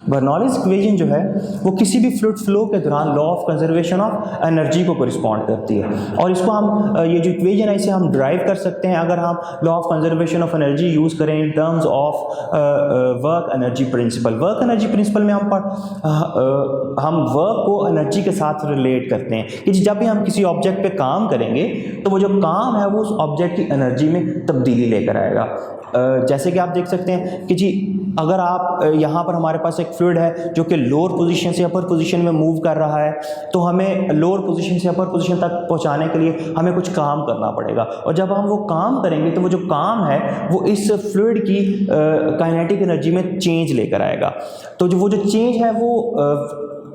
Bernoulli's equation जो है वो किसी भी फ्लूइड फ्लो के दौरान law of conservation of energy को कॉरिस्पॉन्ड करती है, और इसको हम ये जो इक्वेशन है इसे हम ड्राइव कर सकते हैं अगर हम law of conservation of energy use करें in terms of work energy principle. Work energy principle में हम वर्क को एनर्जी के साथ रिलेट करते हैं कि जब भी हम किसी ऑब्जेक्ट पे काम करेंगे तो वो जो काम है वो उस ऑब्जेक्ट की एनर्जी में तब्दीली लेकर आएगा। जैसे कि आप देख सकते हैं कि जी अगर आप यहाँ पर हमारे पास एक फ्लूइड है जो कि लोअर पोजीशन से अपर पोजीशन में मूव कर रहा है, तो हमें लोअर पोजीशन से अपर पोजीशन तक पहुँचाने के लिए हमें कुछ काम करना पड़ेगा, और जब हम वो काम करेंगे तो वो जो काम है वो इस फ्लूइड की काइनेटिक एनर्जी में चेंज लेकर आएगा। तो जो वो जो चेंज है वो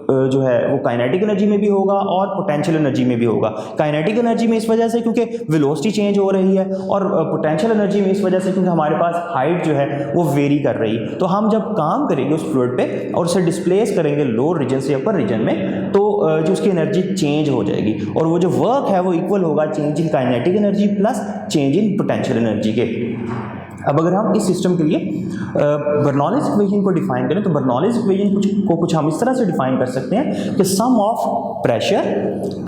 जो है वो काइनेटिक एनर्जी में भी होगा और पोटेंशियल एनर्जी में भी होगा। काइनेटिक एनर्जी में इस वजह से क्योंकि वेलोसिटी चेंज हो रही है, और पोटेंशियल एनर्जी में इस वजह से क्योंकि हमारे पास हाइट जो है वो वेरी कर रही है। तो हम जब काम करेंगे उस फ्लूइड पे और उसे डिस्प्लेस करेंगे लोअर रीजन से अपर रीजन में, तो जो उसकी एनर्जी चेंज हो जाएगी, और वो जो वर्क है वो इक्वल होगा change in kinetic energy plus change in potential energy के। अब अगर हम इस सिस्टम के लिए बर्नौलीज इक्वेशन को डिफाइन करें तो बर्नौलीज इक्वेशन को कुछ हम इस तरह से डिफाइन कर सकते हैं कि sum of pressure,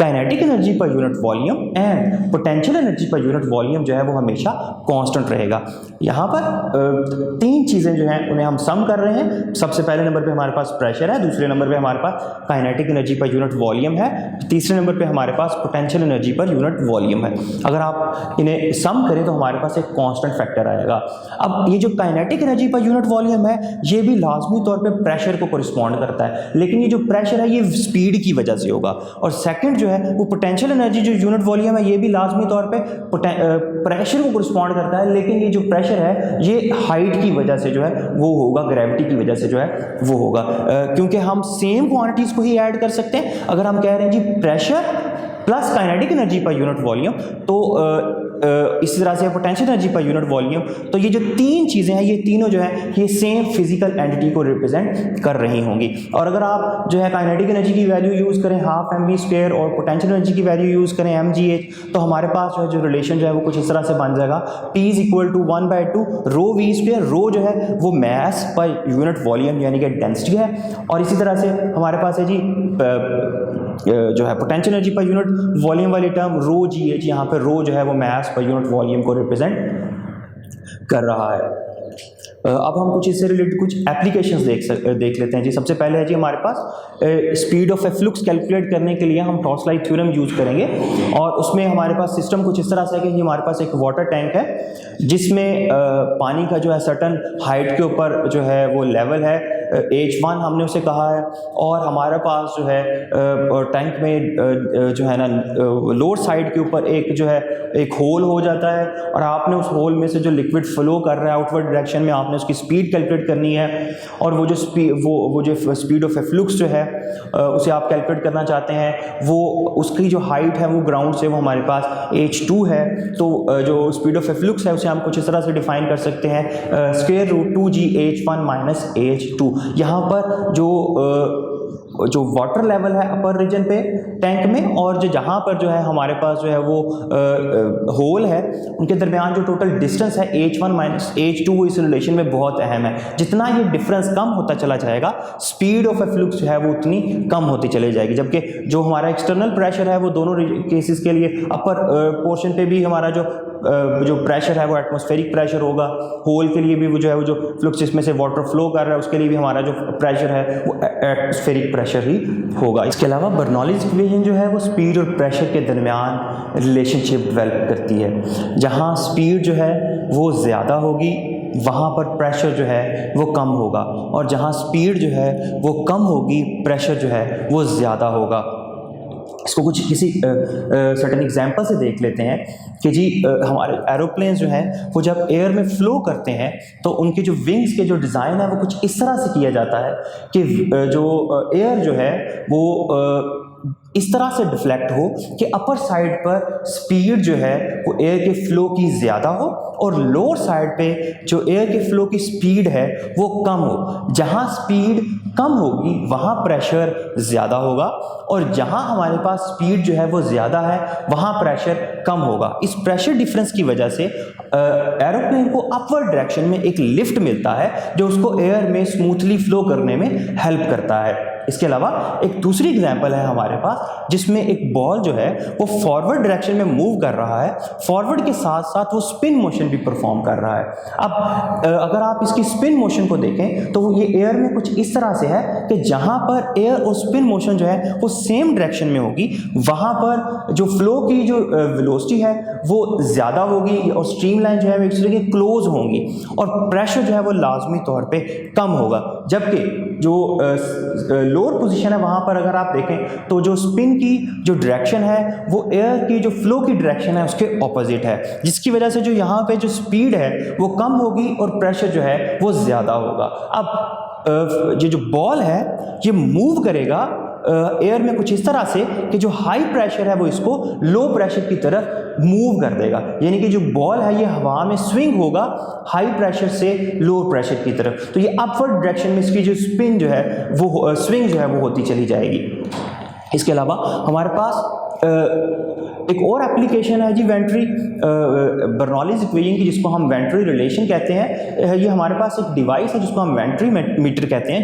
kinetic energy per unit volume and potential energy per unit volume जो है वो हमेशा कांस्टेंट रहेगा। यहाँ पर तीन चीज़ें जो हैं उन्हें हम सम कर रहे हैं। सबसे पहले नंबर पे हमारे पास प्रेशर है, दूसरे नंबर पे हमारे पास kinetic energy per unit volume है, तीसरे नंबर पे हमारे पास potential energy per unit volume है। अगर आप इन्हें सम करें तो हमारे पास एक कांस्टेंट फैक्टर आएगा। अब ये जो kinetic energy per unit volume है ये भी लाजमी तौर पे प्रेशर को कॉरिस्पॉन्ड करता है, लेकिन ये जो प्रेशर है ये स्पीड की वजह से होगा। और सेकंड जो है वो पोटेंशियल एनर्जी जो यूनिट वॉल्यूम है ये भी लाजमी तौर पे प्रेशर को कॉरिस्पॉन्ड करता है, लेकिन ये जो प्रेशर है ये हाइट की वजह से जो है वो होगा, ग्रेविटी की वजह से जो है वो होगा, क्योंकि हम सेम क्वांटिटीज को ही ऐड कर सकते हैं। अगर हम कह रहे हैं जी pressure plus kinetic energy per unit volume, तो इसी तरह से potential energy per unit volume, तो ये जो तीन चीज़ें हैं ये तीनों जो है ये सेम फिजिकल एंटिटी को रिप्रेजेंट कर रही होंगी। और अगर आप जो है काइनेटिक एनर्जी की वैल्यू यूज़ करें ½ mv² और पोटेंशियल एनर्जी की वैल्यू यूज़ करें mgh, तो हमारे पास जो है जो रिलेशन जो है वो कुछ इस तरह से बन जाएगा P = 1/2 ρv²। रो जो है वो मैस पर यूनिट वॉल्यूम यानी कि डेंसिटी है, और इसी तरह से हमारे पास है जी जो है potential energy per unit volume वाली टर्म ρgh, यहाँ पर रो जो है वो मैस पर यूनिट वॉल्यूम को रिप्रेजेंट कर रहा है। अब हम कुछ इससे रिलेटेड कुछ एप्लीकेशंस देख लेते हैं जी। सबसे पहले है जी हमारे पास स्पीड ऑफ फ्लक्स कैलकुलेट करने के लिए हम टॉर्सलाइट थ्योरम यूज़ करेंगे, और उसमें हमारे पास सिस्टम कुछ इस तरह से है कि हमारे पास एक वाटर टैंक है जिसमें पानी का जो है सर्टन हाइट के ऊपर जो है वो लेवल है H1 हमने उसे कहा है, और हमारे पास जो है टैंक में जो है ना लोअर साइड के ऊपर एक जो है एक होल हो जाता है, और आपने उस होल में से जो लिक्विड फ्लो कर रहा है आउटवर्ड डायरेक्शन में आपने उसकी स्पीड कैलकुलेट करनी है, और वो जो स्पीड ऑफ फ्लक्स जो है उसे आप कैलकुलेट करना चाहते हैं, वो उसकी जो हाइट है वो ग्राउंड से वो हमारे पास H2 है। तो जो स्पीड ऑफ फ्लक्स है उसे हम कुछ इस तरह से डिफाइन कर सकते हैं √2gh1 - h2। यहाँ पर जो वाटर लेवल है अपर रीजन पे टैंक में, और जो जहाँ पर जो है हमारे पास जो है वो होल है, उनके दरमियान जो टोटल डिस्टेंस है H1 - h2 वो इस रिलेशन में बहुत अहम है। जितना ये डिफरेंस कम होता चला जाएगा स्पीड ऑफ फ्लक्स जो है वो उतनी कम होती चली जाएगी, जबकि जो हमारा एक्सटर्नल प्रेशर है वो दोनों केसेस के लिए अपर पोर्शन पे भी हमारा जो प्रेशर है वो एटमॉस्फेरिक प्रेशर होगा, होल के लिए भी वो जो फ्लक्स इसमें से वाटर फ्लो कर रहा है उसके लिए भी हमारा जो प्रेशर है वो एटमॉस्फेरिक प्रेशर ही होगा। इसके अलावा बर्नौलीज इक्वेशन जो है वो स्पीड और प्रेशर के दरमियान रिलेशनशिप डेवलप करती है। जहाँ स्पीड जो है वो ज़्यादा होगी वहाँ पर प्रेशर जो है वो कम होगा, और जहाँ स्पीड जो है वो कम होगी प्रेशर जो है वो ज़्यादा होगा। इसको कुछ किसी सर्टेन एग्जांपल से देख लेते हैं कि जी हमारे एरोप्लेन्स जो हैं वो जब एयर में फ्लो करते हैं तो उनके जो विंग्स के जो डिज़ाइन है वो कुछ इस तरह से किया जाता है कि जो एयर जो है वो इस तरह से डिफ्लेक्ट हो कि अपर साइड पर स्पीड जो है वो एयर के फ्लो की ज़्यादा हो, और लोअर साइड पे जो एयर के फ्लो की स्पीड है वो कम हो। जहाँ स्पीड कम होगी वहाँ प्रेशर ज़्यादा होगा, और जहाँ हमारे पास स्पीड जो है वो ज़्यादा है वहाँ प्रेशर कम होगा। इस प्रेशर डिफरेंस की वजह से एरोप्लेन को अपवर्ड डायरेक्शन में एक लिफ्ट मिलता है जो उसको एयर में स्मूथली फ्लो करने में हेल्प करता है। इसके अलावा एक दूसरी एग्जांपल है हमारे पास जिसमें एक बॉल जो है वो फॉरवर्ड डायरेक्शन में मूव कर रहा है, फॉरवर्ड के साथ साथ वो स्पिन मोशन भी परफॉर्म कर रहा है। अब अगर आप इसकी स्पिन मोशन को देखें तो ये एयर में कुछ इस तरह से है कि जहां पर एयर और स्पिन मोशन जो है वो सेम डायरेक्शन में होगी, वहां पर जो फ्लो की जो वेलोसिटी है वो ज़्यादा होगी और स्ट्रीमलाइन जो है वो एक दूसरे के क्लोज होंगी, और प्रेशर जो है वो लाजमी तौर पे कम होगा। जबकि जो लोअर पोजीशन है वहाँ पर अगर आप देखें तो जो स्पिन की जो डायरेक्शन है वो एयर की जो फ्लो की डायरेक्शन है उसके ऑपोजिट है, जिसकी वजह से जो यहाँ पे जो स्पीड है वो कम होगी और प्रेशर जो है वो ज़्यादा होगा। अब ये जो बॉल है ये मूव करेगा एयर में कुछ इस तरह से कि जो हाई प्रेशर है वो इसको लो प्रेशर की तरफ मूव कर देगा, यानी कि जो बॉल है ये हवा में स्विंग होगा हाई प्रेशर से लो प्रेशर की तरफ। तो ये अपवर्ड डायरेक्शन में इसकी जो स्पिन जो है वो स्विंग जो है वो होती चली जाएगी। इसके अलावा हमारे पास एक और एप्लीकेशन है जी वेंट्री बर्नौलीज इक्वेशन की, जिसको हम वेंट्री रिलेशन कहते हैं। ये हमारे पास एक डिवाइस है जिसको हम वेंट्री मीटर कहते हैं,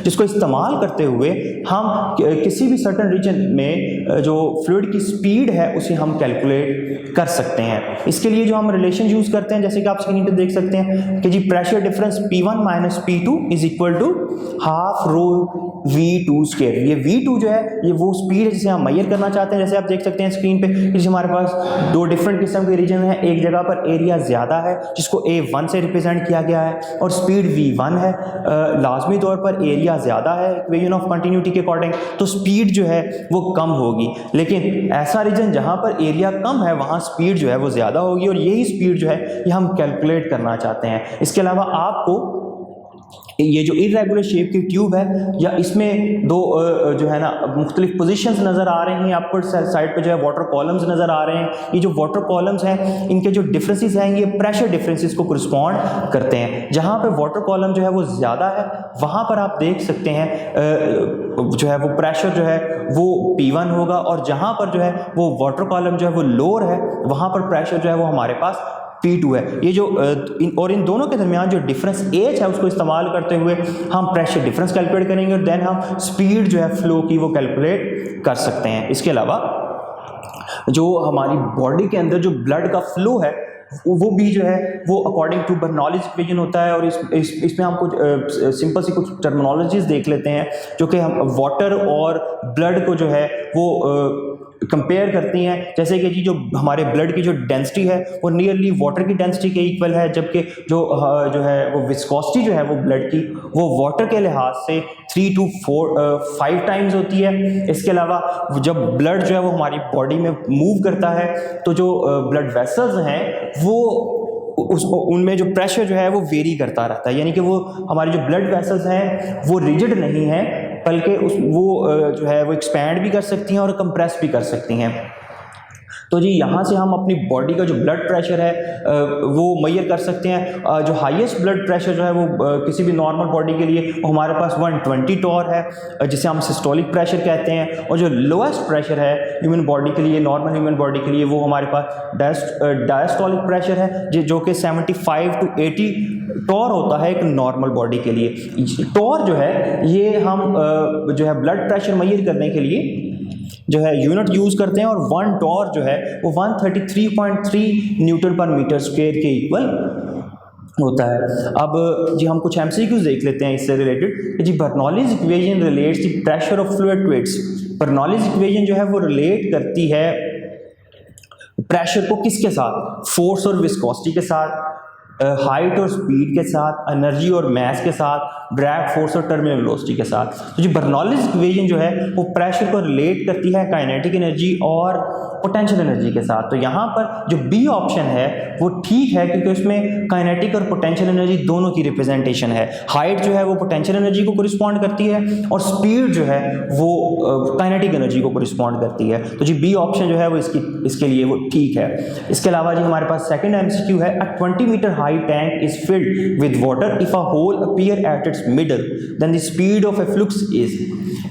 जिसको इस्तेमाल करते हुए हम किसी भी सर्टेन रीजन में जो फ्लूइड की स्पीड है उसे हम कैलकुलेट कर सकते हैं। इसके लिए जो हम रिलेशन यूज़ करते हैं जैसे कि आप स्क्रीन पर देख सकते हैं कि जी pressure difference P1 minus P2 is equal to half rho V2 square. ये V2 जो है ये वो स्पीड है जिसे हम मेजर करना चाहते हैं। जैसे आप देख सकते हैं स्क्रीन पे कि हमारे पास दो डिफरेंट किस्म के रीजन है, एक जगह पर एरिया ज़्यादा है जिसको A1 से रिप्रेजेंट किया गया है और स्पीड V1 है। लाजमी तौर पर एरिया ज़्यादा है इक्वेशन ऑफ कंटिन्यूटी के अकॉर्डिंग तो स्पीड जो है वो कम होगी, लेकिन ऐसा रीजन जहाँ पर एरिया कम है वहाँ स्पीड जो है वो ज़्यादा होगी, और यही स्पीड जो है ये हम कैलकुलेट करना चाहते हैं। इसके अलावा आपको ये जो इरेगुलर शेप की ट्यूब है या इसमें दो जो है ना मुख्तलिफ पोजीशंस नज़र आ रही हैं, अपर साइड पे जो है वाटर कॉलम्स नज़र आ रहे हैं। ये जो वाटर कॉलम्स हैं इनके जो डिफरेंसेस हैं ये प्रेशर डिफरेंसेस को करस्पॉन्ड करते हैं। जहाँ पे वाटर कॉलम जो है वो ज़्यादा है वहाँ पर आप देख सकते हैं जो है वो प्रेशर जो है वो P1 होगा, और जहाँ पर जो है वो वाटर कॉलम जो है वो लोअर है वहाँ पर प्रेशर जो है वो हमारे पास P2 है। ये जो इन दोनों के दरमियान जो डिफरेंस H है उसको इस्तेमाल करते हुए हम प्रेशर डिफरेंस कैलकुलेट करेंगे और देन हम स्पीड जो है फ्लो की वो कैलकुलेट कर सकते हैं। इसके अलावा जो हमारी बॉडी के अंदर जो ब्लड का फ्लो है वो भी जो है वो अकॉर्डिंग टू बर्नौलीज इक्वेशन होता है, और इसमें हम कुछ सिंपल सी कुछ टर्मिनोलॉजीज देख लेते हैं जो कि हम वाटर और ब्लड को जो है वो कंपेयर करती हैं। जैसे कि जी जो हमारे ब्लड की जो डेंसिटी है वो नियरली वाटर की डेंसिटी के इक्वल है, जबकि जो है वो विस्कोसिटी जो है वो ब्लड की वो वाटर के लिहाज से 3 to 5 टाइम्स होती है। इसके अलावा जब ब्लड जो है वो हमारी बॉडी में मूव करता है तो जो ब्लड वेसल्स हैं वो उनमें जो प्रेशर जो है वो वेरी करता रहता है, यानी कि वो हमारे जो ब्लड वेसल्स हैं वो रिजिड नहीं हैं बल्कि वो जो है वो एक्सपैंड भी कर सकती हैं और कंप्रेस भी कर सकती हैं। तो जी यहाँ से हम अपनी बॉडी का जो ब्लड प्रेशर है वो मेजर कर सकते हैं। जो हाईएस्ट ब्लड प्रेशर जो है वो किसी भी नॉर्मल बॉडी के लिए वो हमारे पास 120 टॉर है जिसे हम सिस्टोलिक प्रेशर कहते हैं, और जो लोएस्ट प्रेशर है ह्यूमन बॉडी के लिए, नॉर्मल ह्यूमन बॉडी के लिए, वो हमारे पास डायस्टोलिक प्रेशर है जो कि 75 to 80 टॉर होता है एक नॉर्मल बॉडी के लिए। टॉर जो है ये हम जो है ब्लड प्रेशर मेजर करने के लिए जो है यूनिट यूज़ करते हैं, और 1 टॉर जो है वो 133.3 न्यूटन पर मीटर स्क्वायर के इक्वल होता है। अब जी हम कुछ MCQs देख लेते हैं इससे रिलेटेड। जी Bernoulli's equation relates the pressure of fluid to its. Bernoulli's equation जो है वो रिलेट करती है प्रेशर को किसके साथ? फोर्स और विस्कोसिटी के साथ, हाइट और स्पीड के साथ, एनर्जी और मास के साथ, ड्रैग फोर्स और टर्मिनल वेलोसिटी के साथ। तो जो बर्नौलीज इक्वेशन जो है वो प्रेशर को रिलेट करती है काइनेटिक एनर्जी और पोटेंशियल एनर्जी के साथ। तो यहाँ पर जो बी ऑप्शन है वो ठीक है, क्योंकि उसमें काइनेटिक और पोटेंशियल एनर्जी दोनों की रिप्रेजेंटेशन है। हाइट जो है वो पोटेंशियल एनर्जी को कोरिस्पॉन्ड करती है और स्पीड जो है वो काइनेटिक एनर्जी को कोरिस्पॉन्ड करती है। तो जी बी ऑप्शन जो है वो इसके लिए वो ठीक है। इसके अलावा जी हमारे पास सेकंड एमसीक्यू है, a 20 metre high tank is filled with water if a hole appear at its middle then the speed of efflux is.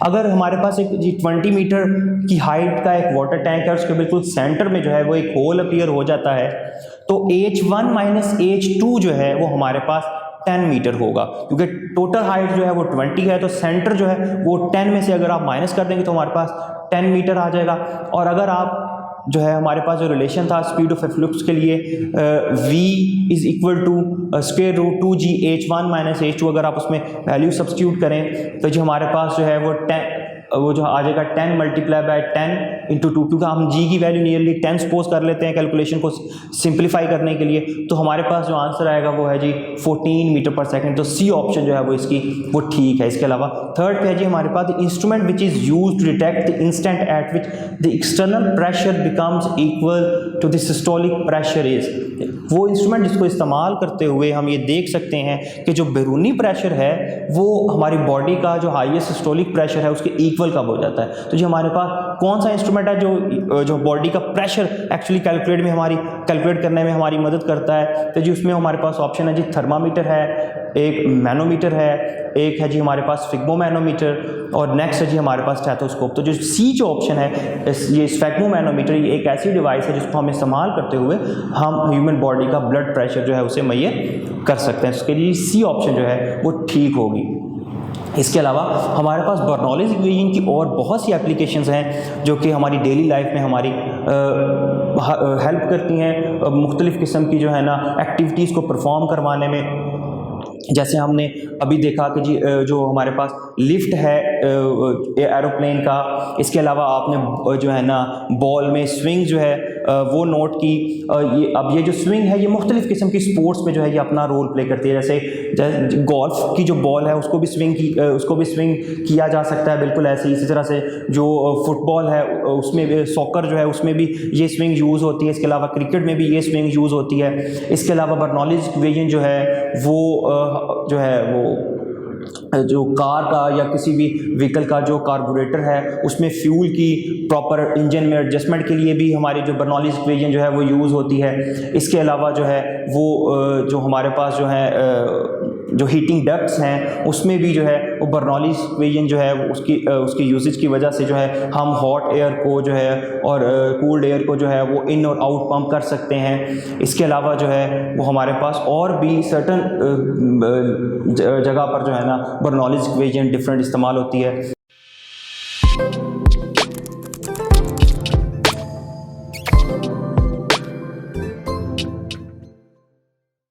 अगर हमारे पास एक जी 20 मीटर की हाइट का एक वाटर टैंक है, उसके बिल्कुल सेंटर में जो है वो एक होल अपीयर हो जाता है, तो H1 माइनस H2 जो है वो हमारे पास 10 मीटर होगा, क्योंकि टोटल हाइट जो है वो 20 है, तो सेंटर जो है वो 10 में से अगर आप माइनस कर देंगे तो हमारे पास 10 मीटर आ जाएगा। और अगर आप जो है हमारे पास जो रिलेशन था स्पीड ऑफ एफ्लुक्स के लिए v is equal to square root 2g H1 minus H2, अगर आप उसमें वैल्यू सब्स्टिट्यूट करें तो जो हमारे पास जो है वो जो आ जाएगा 10 मल्टीप्लाई बाय 10 इंटू 2, क्योंकि हम g की वैल्यू नियरली 10 सपोज कर लेते हैं कैलकुलेशन को सिंप्लीफाई करने के लिए, तो हमारे पास जो आंसर आएगा वो है जी 14 मीटर पर सेकंड। तो सी ऑप्शन जो है वो इसकी वो ठीक है। इसके अलावा थर्ड पे है जी हमारे पास, the instrument which is use to detect the instant at which the external pressure becomes equal to the systolic pressure is. वो इंस्ट्रूमेंट जिसको इस्तेमाल करते हुए हम ये देख सकते हैं कि जो बैरूनी प्रेशर है वो हमारी बॉडी का जो हाईएस्ट सिस्टोलिक प्रेशर है उसके इक्वल कब हो जाता है। तो जी हमारे पास कौन सा इंस्ट्रूमेंट है जो बॉडी का प्रेशर एक्चुअली कैलकुलेट करने में हमारी मदद करता है। तो जी उसमें हमारे पास ऑप्शन है जी थर्मामीटर है, एक मैनोमीटर है, एक है जी हमारे पास स्फिग्मोमैनोमीटर, और नेक्स्ट है जी हमारे पास स्टेथोस्कोप। तो जो सी जो ऑप्शन है ये स्फिग्मोमैनोमीटर, ये एक ऐसी डिवाइस है जिसको हम इस्तेमाल करते हुए हम ह्यूमन बॉडी का ब्लड प्रेशर जो है उसे मेजर कर सकते हैं। उसके लिए सी ऑप्शन जो है वो ठीक होगी। इसके अलावा हमारे पास बर्नौलीज इक्वेशन की और बहुत सी एप्लीकेशंस हैं जो कि हमारी डेली लाइफ में हमारी हेल्प करती हैं मुख्तलिफ़ किस्म की जो है ना एक्टिविटीज़ को परफॉर्म करवाने में। जैसे हमने अभी देखा कि जी जो हमारे पास लिफ्ट है एरोप्लेन का, इसके अलावा आपने जो है ना बॉल में स्विंग जो है वो नोट की। ये जो स्विंग है ये मुख्तलिफ़ किस्म की स्पोर्ट्स में जो है ये अपना रोल प्ले करती है। जैसे गोल्फ की जो बॉल है उसको भी स्विंग किया जा सकता है, बिल्कुल ऐसे इसी तरह से जो फुटबॉल है उसमें भी, सॉकर जो है उसमें भी ये स्विंग यूज़ होती है। इसके अलावा क्रिकेट में भी ये स्विंग यूज़ होती है। इसके अलावा बर्नौलीज इक्वेशन जो है वो जो है वो जो कार का या किसी भी व्हीकल का जो कार्बोरेटर है उसमें फ्यूल की प्रॉपर इंजन में एडजस्टमेंट के लिए भी हमारी जो बर्नौलीज इक्वेशन जो है वो यूज़ होती है। इसके अलावा जो है वो जो हमारे पास जो है जो हीटिंग डक्ट्स हैं उसमें भी जो है वो बर्नौलीज इक्वेशन जो है उसकी यूजेज की वजह से जो है हम हॉट एयर को जो है और कूल्ड एयर को जो है वो इन और आउट पंप कर सकते हैं। इसके अलावा जो है वो हमारे पास और भी सर्टन जगह पर जो है ना बर्नौलीज इक्वेशन डिफरेंट इस्तेमाल होती है।